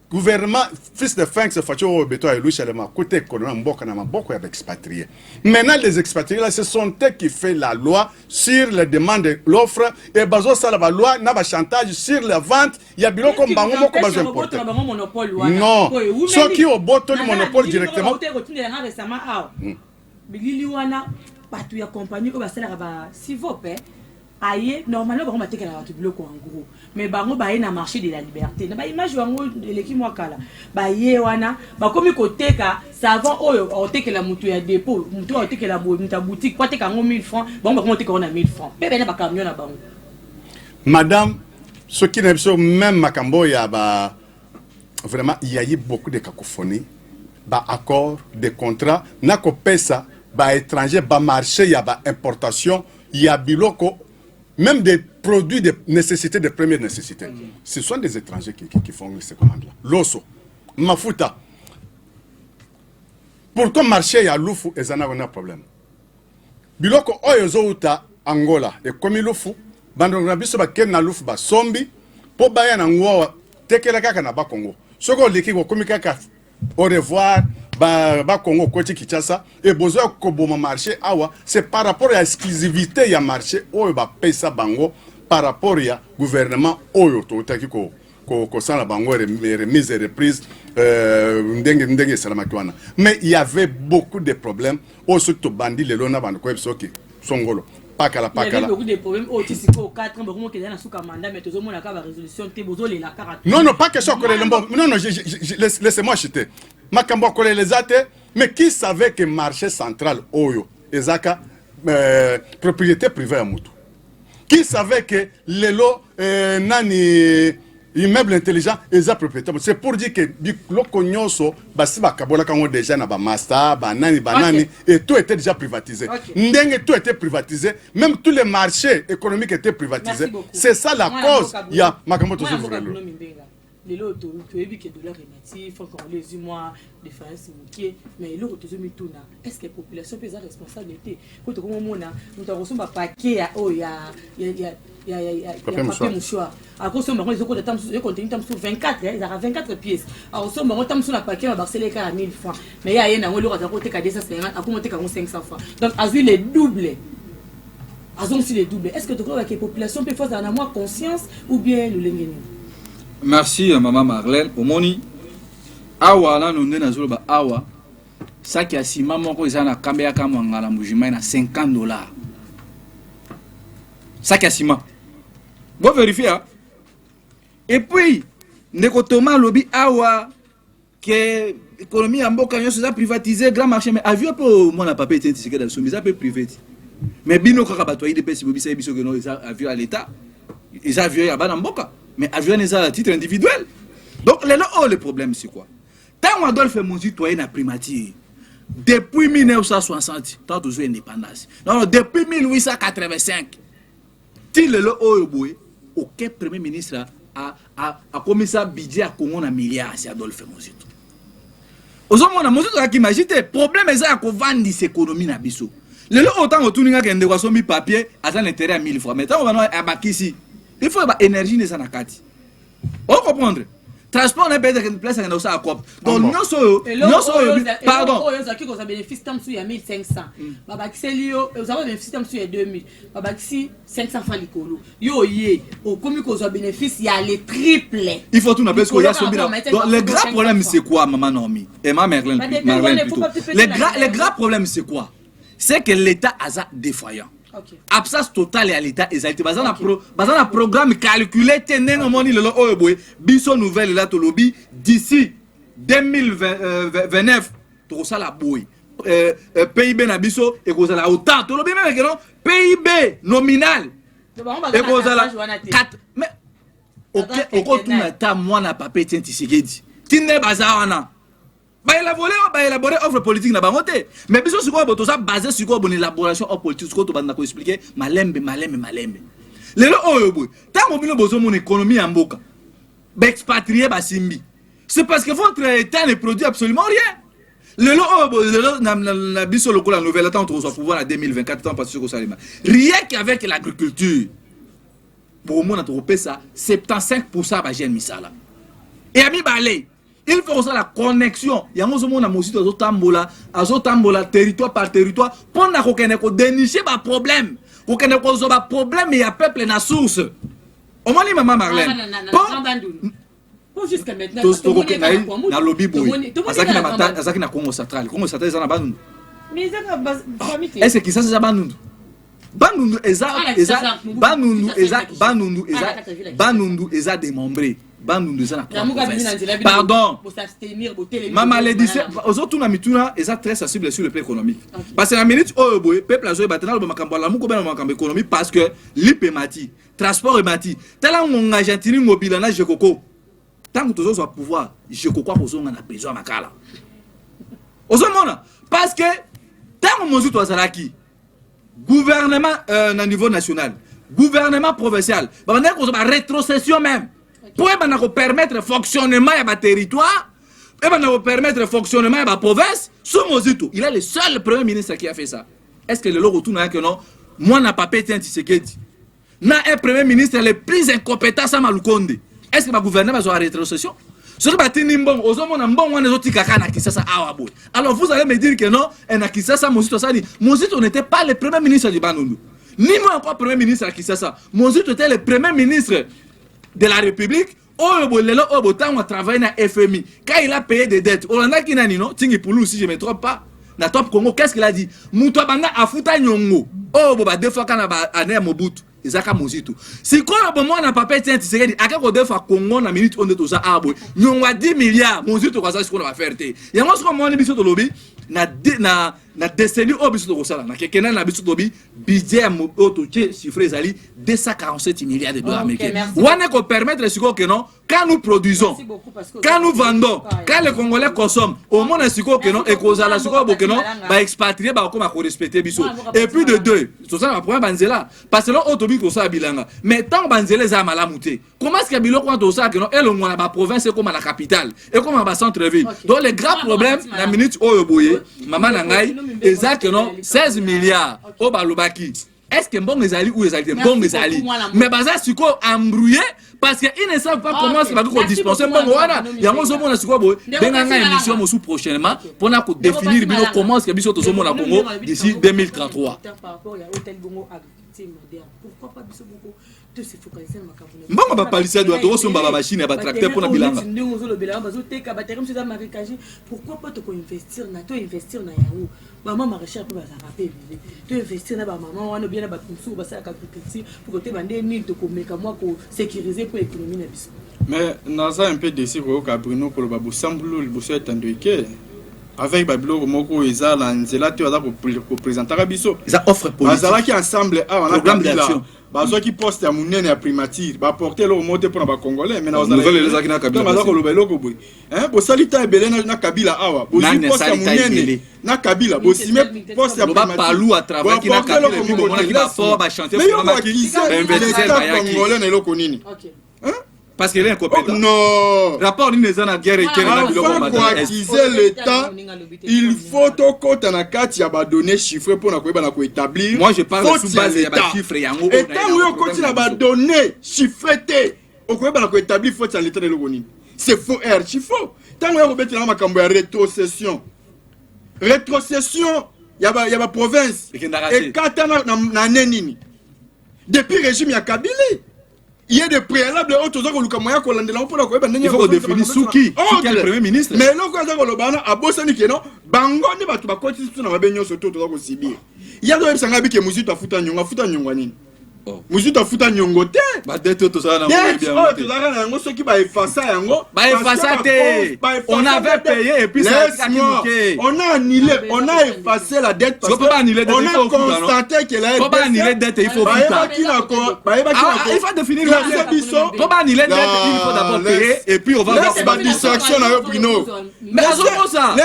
Gouvernement, fils de Frank, se fait au béton et Louis Chalema, côté économie, Mboka n'a pas expatrié. Maintenant, les expatriés, là, ce sont eux qui font la loi sur les demandes de l'offre. Et bazo ça la loi, n'a pas chantage sur la vente. Il y a bilo comme bango, comme bazo importé. Non. Ceux qui ont boto le monopole directement. Partout ya compagnie ko basala ba sivope aye normalement ba mateka na biloko en gros mais bango ba na marché de la liberté na ba image wango l'équipe moi kala ba ye wana ba komi koteka savon oyo otekela mutu ya dépôt mutu otekela mutu boutique kwa teka ngo 1000 francs bango ba koteka na 1000 francs pe na ba camion na bango. Madame, ce qui n'est pas même Makambo ya ba vraiment il y a eu beaucoup de cacophonie ba accord de contrat na ko pesa ba étranger, ba marché, il y a ba importation, il y a biloko, même des produits de nécessité, de première nécessité. Ce sont des étrangers qui font ces commandes-là. L'osso, mafuta. Pourquoi marché, il y a l'oufou et ça n'a pas de problème. Biloko, oyo uta Angola, et comme il l'oufou, bandongrabiso ba ken na l'oufou ba sombi, po ba ya na ngwa, tekela kaka na ba Congo. Soko leki ko komikaka, au revoir. Ba Congo côté Kinshasa et besoin ko boma marché awa c'est par rapport à l'exclusivité ya marché oyo ba pesa bango par rapport ya gouvernement oyo to taki ko sala bango remise et reprise ndenge salama kwana. Mais il y avait beaucoup de problèmes au surtout bandi le lona bando ko ebisoki songolo pakala. Il y avait beaucoup de problèmes au tisiko 4 ans beaucoup que na suka mandat mais tozo mona ka ba résolution te bozo le la 40. Non pas question que non laissez-moi acheter. Makambo kolelezate, mais qui savait que marché central Oyo, Ezaka, propriété privée à Moutou? Qui savait que Lelo, Nani, immeuble intelligent, Eza propriété? C'est pour dire que Lokonyoso, Basiba Kabola Kango déjà na ba Masta, Banani, et tout était déjà privatisé. Ndenge tout était privatisé, même tous les marchés économiques étaient privatisés. C'est ça la cause. Il y a Makambo Tozo Vrelo. Les lots tu es que de leur relatif, encore les mois de France mais les lots tu tout là. Est-ce que la population peut être responsabilité? Quand on a nous avons reçu un paquet oh il y a papier mouchoir. À cause de moi ils ont contenu 24 ils ont 24 pièces. Alors ce moment tam sur la paquet va barceler à 1000 francs. Mais il y a un an à côté à 250 à commenter à 500 francs. Donc à vu les doubles. Aussi les doubles. Est-ce que tu crois que la population peut faire en avoir conscience ou bien nous l'engagons? Merci maman Marlène omoni awa na nonde na zolo ba awa saki asima moko ezana kambe ya kamanga na mujima na $50 saki asima bon vérifier et puis ndeko Thomas lobi awa que économie ya mboka nyoso za privatiser grand marché mais avion po mona papier identifié dans somiza peu privé mais bino kaka bato ide pesi bobi sa biso que non avion à l'état ils avion ya bana mboka. Mais avion est à titre individuel. Donc, le problème, c'est quoi? Tant Adolphe Mouzito citoyen à primature, depuis 1960, tant toujours indépendance. Non, depuis 1885, aucun premier ministre a commis ça budget à Congo na milliard, c'est Adolphe Mouzito. Aujourd'hui, Mouzito a imagine le problème est à vendre cette économie na biso. Le autant autour de nous, papier, à l'intérêt à 1000 francs. Mais tant on va à Bakissi. il faut ba énergie ne sanakati on comprendre transport na peut-être une place na ça cop donc non so pardon qui qu'on a bénéfice tam sur 1500 baba kiselio vous avez bénéfice tam sur 2000 baba kisi 500 francs likolo yo yé au comme qu'on a bénéfice il y a les triples il faut tout na parce que y a son bilan donc le grand problème c'est quoi maman Nomi et ma Marlène plutôt le grand problème c'est quoi c'est que l'état a défaillant. Okay. Absence totale à l'état exalté. Bazana programme calculé tenez no moni le oeboy biso nouvelle là to lobby d'ici 2029 to ça la boy PIB na biso et ko la autant to lobby même que non PIB nominal et ko la 4 mais OK tout na ta moi na papier tient Tshisekedi tine bazana ba élaborer offre politique na bango te mais biso siko boto ça basé sur quoi bonne élaboration offre politique siko to banda ko expliquer malembe lelo oyo boy tango bino bozo mon économie en mboka ba expatrier ba simbi c'est parce que votre état ne produit absolument rien lelo oyo boy lelo na biso loko la nouvelle temps to so pouvoir en 2024 temps parce que ça rien qu'avec l'agriculture pour moi na to pesa 75% ba jeune misala et ami balé. Il faut aussi la connexion. Il y a un moment où tambola territoire par territoire pour dénicher des problèmes. Pour que nous des problèmes et il y a peuple na source. Au moins maman Marlène. Pour jusqu'à maintenant. Na lobby boy. Azaki na Congo central. Congo central ça na banundu. Mais est-ce que ça c'est banundu? Banundu eza démembré. Pardon. Ma maladie, aujourd'hui, na mituna, est très sensible sur le plan économique. Parce que la minute où le peuple a joué battant le macambo, la mouko ben le macambo économique parce que l'IP est mati, transport est mati. Tel on Argentine mobile na Jekoko. Tant que tu as pouvoir, Jekoko a besoin de besoin makala. Osomona parce que tant que mon toi salaki, gouvernement na niveau national, gouvernement provincial, bah on a rétrocession même. Pour permettre le fonctionnement de ma territoire, et permettre le fonctionnement de ma province, il est le seul premier ministre qui a fait ça. Est-ce que le lot retourne que non? Moi, n'a pas pété un Tshisekedi. N'a un premier ministre le plus incompétent à Malukonde. Est-ce que ma gouvernement a une rétrocession? Alors vous allez me dire que non, Mozito n'était pas le premier ministre du Bandundu. Ni moi encore premier ministre à Kisasa. Mozito était le premier ministre de la République. On a travaillé dans FMI. Quand il a payé des dettes, on a qui n'a ni non, Tingi Poulou si je ne me trompe pas. Na Top Congo, qu'est-ce qu'il a dit? Moutoua banda afuta nyongo. Oh, boba deux fois quand on a ane Mobutu. Ezaka Mozito. Si quoi on n'a pas payé Tshisekedi, à quel deux fois Congo na minute on est tout ça arbre. Nyongo a 10 milliards. Mozito quoi ça ce qu'on va faire té. Il y a moi ce qu'on m'a dit sur le lobby. Na décennie au biso de Rosala. Na quelqu'un na biso lobby budget auto chiffré zali 247 milliards de dollars américains. On est qu'on permettre ce que non quand nous produisons, quand nous vendons, quand les Congolais consomment, au moins ce que non et qu'on a la ce que non va expatrier ba comme à respecter biso. Et puis de deux, tout ça va prendre banzela parce que là autobi ko ça bilanga. Mais tant banzela za malamuté. Comment est-ce que bilo quand tout ça que non et le moi la province comme la capitale et comme la centre-ville. Donc les grands problèmes la minute au boye maman nangai exact non 16 milliards au balobaki. Est-ce que bon ezali ou ezali bon ezali mais baza siko embrouillé parce que ils ne savent pas comment ça va nous dispenser bon voilà il y a mon zomo na siko boy benanga émission mosu prochainement pour na ko définir bilo comment est-ce que biso to zomo na Congo d'ici 2033. Pourquoi pas biso beaucoup de se focaliser na makabo mbongo ba palisa doit to somba ba machine ya ba tracteur pour na bilanga pourquoi pas te investir na to investir na yao maman maraîchère pour ça rappeler to investir na ba maman wana bien na ba kunsu ba ça agriculture pour que te bande ni to ko meka moi ko sécuriser pour économie na biso mais naza un peu déçu ko Bruno ko ba bosambulu le bosso etandoike avec Babilo moko eza la nzela te aza ko présenter biso ça offre politique bazala qui ensemble a on a programme d'action bazo qui poste ya munene ya primature ba porter le monter pour ba congolais mais na nouvelle les akina Kabila bazo ko lobelo ko boy hein bo salita ebele na Kabila awa bo si poste ya munene na Kabila bo si me poste ya primature ba palou à travers qui na Kabila puis bon on a qui va fort ba chanter pour ma qui investisseur congolais na loko nini hein Parce qu'il est incompétent. Non. Rapport d'une des années guerre et qui est Afin coactiser l'État, il faut au côté na kati ya ba données chiffrées pour établir. Moi je parle sous base de chiffres yango. Et tant où on continue à ba données chiffrées, on peut établir faut ça l'État de l'Ogoni. C'est faux et archi faux. Tant où on peut mettre la makambo ya rétrocession. Rétrocession, il y a ba province. Et katana na nenini. Depuis le régime ya Kabila. Il y a des préalables autres qui ont il faut définir sous qui est le premier ministre. Mais là, quand on a bossé, bango ne va pas continuer à venir sur tout le Sibir. Il y a des gens qui ont musique à foutre nyongani. Musique à foutre nyongote. Bah d'être tout ça. On avait payé et puis ça on a annulé, on a effacé la dette parce qu'on a constaté que la dette. Faut pas annuler dette, il faut il faut définir il faut pas annuler dette, il faut d'abord payer et puis on va voir la distraction à Bruno. Mais comment ça?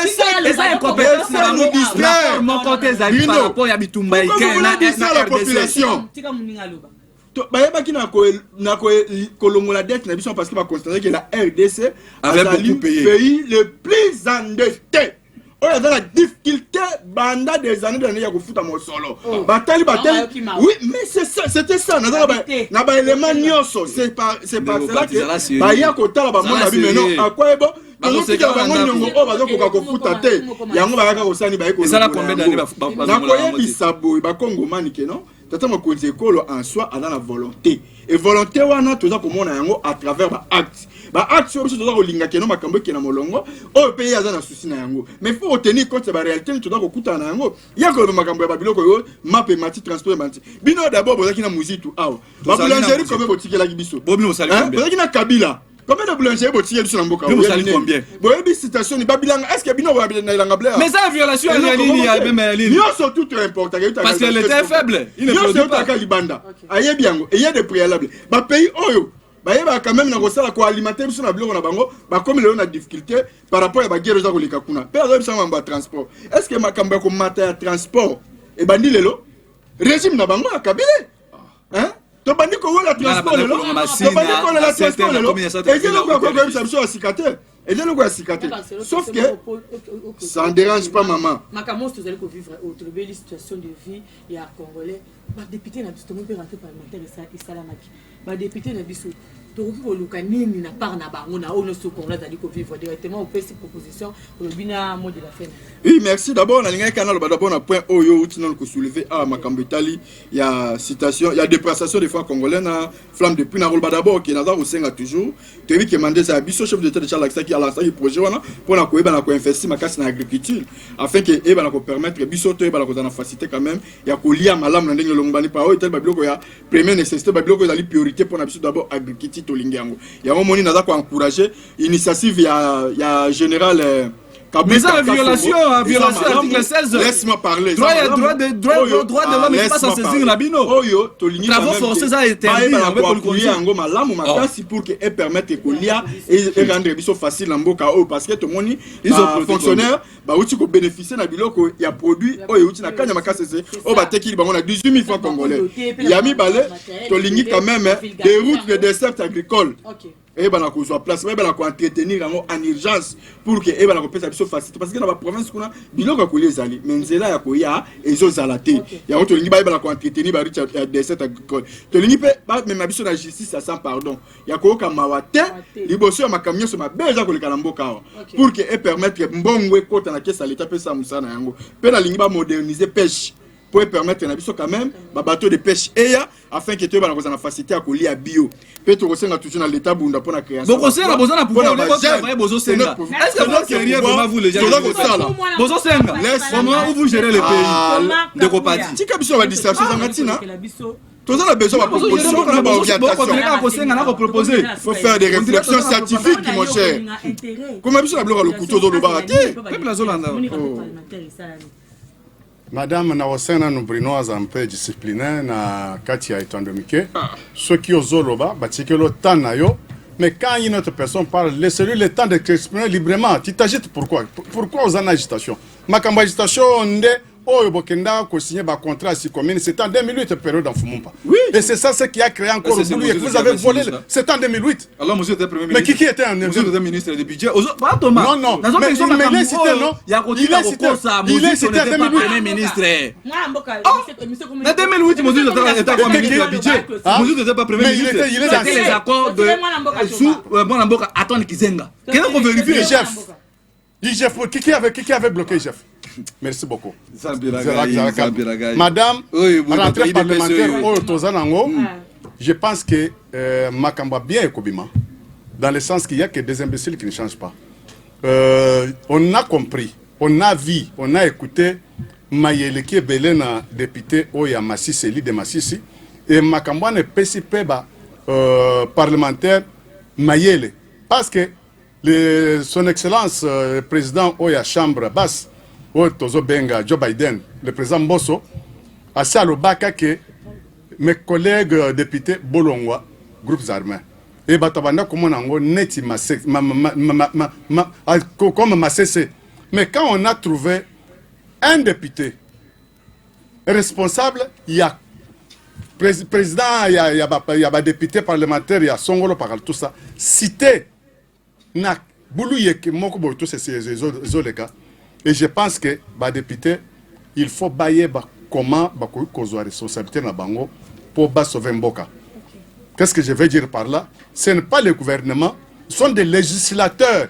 Les incompétents ça nous distraire. Mon côté Zali par rapport à Bitumba la population. Bayabaki na kolongola dette na biso parce que va constater que la RDC avait beaucoup payé. Pays le plus endetté. On a dans la difficulté banda des années ya kofuta mo solo. Batali. Oui, mais c'est ça, c'était ça. Na ba élément nyonso, c'est pas cela que baya kotala ba mona bi maintenant à quoi bon c'est ça la combien d'années tata makonzi ekolo en soi a dans la volonté et volonté wana toza komona yango à travers ba acte so toza kolinga keno makambo ke na molongo o pays aza na souci na yango mais faut retenir compte ba réalité toza kokuta na yango ya ko makambo ya babiloko yo map et mati transport mati bino d'abord bozaki na muzitu aw ba boulangerie comme botikela biso bobino sali combien bozaki na kabila. Combien de boulangeries boutiques sur l'amboka? Vous savez combien? Bon, il y a citation ni Babilanga. Est-ce que Bino va bien dans l'anglais? Mais ça violation il y a même ligne. Ils sont tout important. Parce qu'elle était faible. Il ne produit pas. Libanda. Aïe bien. Et il y a des préalables. Ba pays oyo. Ba yeba quand même na kosala ko alimenter sur na biloko na bango. Ba comme le on a difficulté par rapport à ba guerre za ko leka kuna. Pe azo bisa mamba transport. Est-ce que makamba ko mata transport et bandi lelo régime na bango akabile? Hein? Tu bandi ko wala transport lelo. Tu bandi ko la transport lelo. Et je le vois comme ça sur cicatrice. Et je le vois cicatrice. Sauf que ça ne dérange pas maman. Makamos tu allez vivre autre belle situation de vie il y a congolais. Ba député na biso to peut rentrer parlementaire et salamaki. Ba député na biso to ko luka nini na par na bango na ono so congolais d'aller vivre directement au PC proposition au bina mot de la fin. Oui, merci d'abord na linga canal d'abord na point oyo utinon ko soulever à makambo Italie, il y a citation, il y a déplacement des fois congolais na flamme depuis na rôle d'abord qui na za osenga toujours. Tu vu que mandé ça biso chef d'état de Charles qui a lancé le projet wana pour na ko eba na ko investir makasi na agriculture afin que eba na ko permettre biso to eba na ko na faciliter quand même ya ko lia malamu na ndenge longbani pa o tel babiloko ya première nécessité babiloko za li priorité pour na biso d'abord agriculture to lingango ya mo moni na za ko encourager initiative ya général mais ça, violation article 16. Laisse-moi parler. Droit de l'homme n'est pas sans saisir la bino. Travaux forcés ça a été pour que permettre et rendre biso facile en boka parce que tout le monde ils ont fonctionnaires ba uti ko bénéficier na biloko ya produit oyo uti na kanya makasi o ba teki bango na 18 000 francs congolais. Yami balé to lingi quand même des routes de dessert agricole. Et ben la cause place mais ben la entretenir en urgence pour que et ben la compétition biso facile parce que dans la province kuna biloko ko les ali mais nzela ya ko ya ezo zalate ya to lingi ba ben la entretenir ba richa dessert agricole to lingi pe ba même biso na justice sans pardon ya ko ka mawate liboso ya makamio so mabeja ko lekala mboka pour que et permettre mbongwe kota na kesa l'état pe sa musana yango pe na lingi ba moderniser pêche pour permettre na biso quand même ba bateau de pêche eya afin que tu vas na facilité à coller à bio peut te resenga toujours dans l'état bunda pour la création donc on a besoin de pouvoir travailler bozo senga est-ce que vous seriez vraiment vous les gens bozo senga comment vous gérez le pays de Kopati si kabiso va distraction za matina tous on a besoin de proposition on a pas orientation il faut faire des réflexions scientifiques mon cher comment biso na bloquer le couteau dans le baraté peuple la zolanda Madame Nawasena Nubrinoise un peu disciplinaire na kati ya etandomike ceux qui ozoloba batikelo tanayo mais quand une autre personne parle laissez-lui le temps de s'exprimer librement tu t'agites pourquoi aux en agitation makambo agitation nde Bokenda a signé un contrat à 6 communes, c'était en 2008, période en Fumumpa. Oui. Et c'est ça ce qui a créé encore Ça, c'est Boulou et que Moses vous avez qui volé. avait signé ça. C'était en 2008. Alors, monsieur était premier Mais ministre. qui était en Monsieur était ministre du budget. Non, non. Mais il est cité, non? Il est cité en 2008. ministre. En 2008, Moses était pas ministre du budget. Moses n'était pas premier Mais il ministre. était dans C'était les accords de sous Mwanamboka. Attends, Kizenga. Qu'est-ce qu'on vérifie? Qui avait bloqué Jeff? Merci beaucoup. Zambiragaï. Madame, Oui, oui, rentrée oui, parlementaire oui. au Tozanango, je pense que Makamba bien est Kobima, dans le sens qu'il n'y a que des imbéciles qui ne changent pas. On a compris, on a vu, on a écouté Mayele qui est Belena, député Oya Massisi, élu de Massisi, et Makamba ne PCP parlementaire Mayele. Parce que son Excellence, le président Oya Chambre basse, Tozo Benga, Joe Biden, le président Mbosso, a dit à l'Obaka que mes collègues députés Bolongwa, groupes armés, et Batabanda comme on neti comme Massese. Mais quand on a trouvé un député responsable, il y a président, il y a député parlementaire, il y a Songolo par tout ça, cité na Boulou que moko tous ces cas. Et je pense que les députés, il faut bailler comment ils ont responsabilité dans Bango pour sauver Mboka. Qu'est-ce que je veux dire par là? Ce n'est pas le gouvernement, ce sont des législateurs.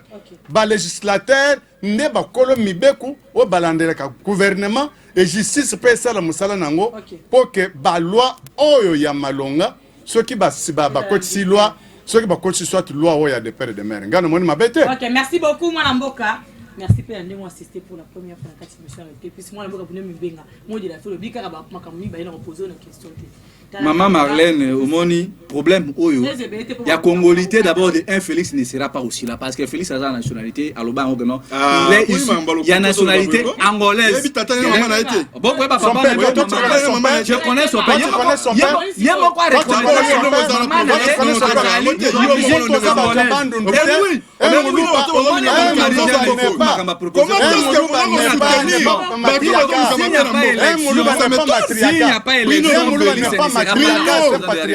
Les législateurs, ne ba kolo mibeku o balandera ka gouvernement et justice peut ça la musala nango pour que ba loi oyo ya malonga ceux qui ba koti loi ceux qui ba koti soit loi oya de père et de mère. Ngana moni mabete. OK, merci beaucoup Mwana Mboka. Merci pour nous assister pour la première fois à la émission et puis moi Mboka pour nous benga. Moi de la fait le bika ba makamuni ba ina poser une question. Maman Marlène, Omoni, problème, il y a Congolité d'abord, un Félix ne sera pas aussi là parce que Félix a la nationalité, à l'Oban, il y a nationalité angolaise. Bon, papa, je connais son père. Il y a mon père.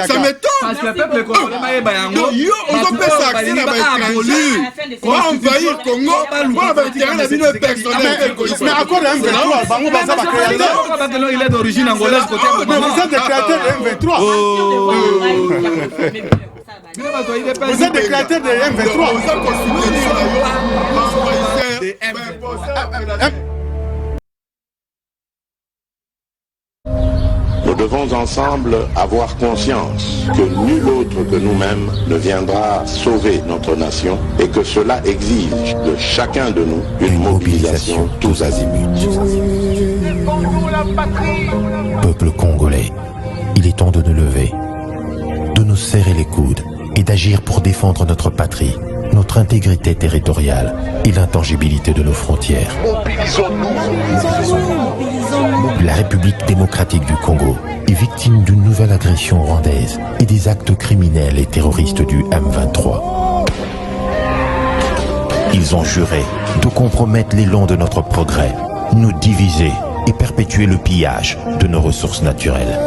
Ça m'étonne. Parce que le peuple congolais on peut s'accéder à on va envahir Congo, on va tirer la vie de personnel. Mais encore un V3, il est d'origine angolaise. mais vous êtes des créateurs de M23. Vous êtes des créateurs de M23. Nous devons ensemble avoir conscience que nul autre que nous-mêmes ne viendra sauver notre nation et que cela exige de chacun de nous une mobilisation tous azimuts. Peuple congolais, il est temps de nous lever, de nous serrer les coudes et d'agir pour défendre notre patrie, notre intégrité territoriale et l'intangibilité de nos frontières. La République démocratique du Congo est victime d'une nouvelle agression rwandaise et des actes criminels et terroristes du M23. Ils ont juré de compromettre l'élan de notre progrès, nous diviser et perpétuer le pillage de nos ressources naturelles.